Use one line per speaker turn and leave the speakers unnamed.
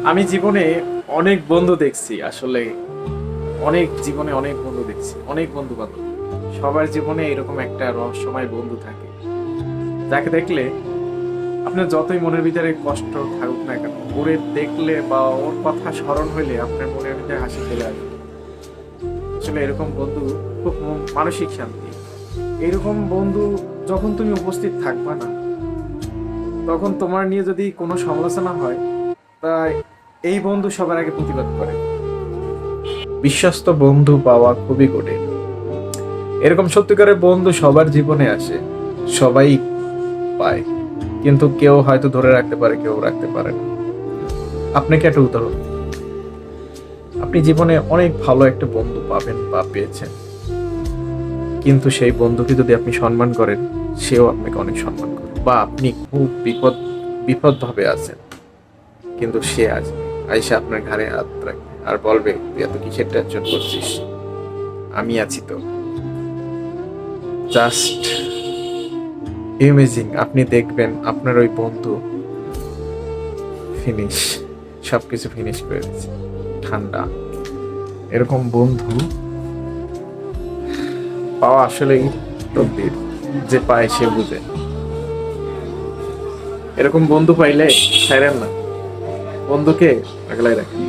আমি জীবনে অনেক বন্ধু দেখছি আসলে। জীবনে অনেক বন্ধু দেখছি, অনেক বন্ধু বান্ধব। সবার জীবনে এরকম একটা রহস্যময় বন্ধু থাকে, যাকে দেখলে আপনার যতই মনের ভিতরে কষ্ট থাকুক না কেন, ওরে দেখলে বা ওর কথা স্মরণ হইলে আপনার মনের ভিতরে হাসি চলে আসবে। আসলে এরকম বন্ধু খুব মানসিক শান্তি। এরকম বন্ধু যখন তুমি উপস্থিত থাকবা না, তখন তোমার নিয়ে যদি কোনো সমালোচনা হয়, তাই এই বন্ধু সবার আগে প্রতিবাদ করে। বিশ্বস্ত বন্ধু পাওয়া খুবই কঠিন। এরকম সত্যিকারের বন্ধু সবার জীবনে আসে, সবাই পায়, কিন্তু কেউ হয়তো ধরে রাখতে পারে, কেউ রাখতে পারে না। আপনাকে একটা উদাহরণ দিই। আপনি জীবনে অনেক ভালো একটা বন্ধু পাবেন বা পেয়েছেন, কিন্তু সেই বন্ধুকে যদি আপনি সম্মান করেন, সেও আপনাকে অনেক সম্মান করে। বা আপনি খুব বিপদ ভাবে আছেন, কিন্তু সে আসবে, আইসা আপনার ঘাড়ে হাত রাখবে আর বলবে, তুই এত কিসের টেনশন করছিস, আমি আছি তো। জাস্ট ইমেজিং, আপনি দেখবেন আপনার ওই বন্ধু ফিনিশ, সবকিছু ফিনিশ করে দিচ্ছে, ঠান্ডা। এরকম বন্ধু পাওয়া আসলেই তকদির, যে পায় সে বুঝে। এরকম বন্ধু পাইলে ছাইরেন না, বন্ধুকে আগলাই রাখেন।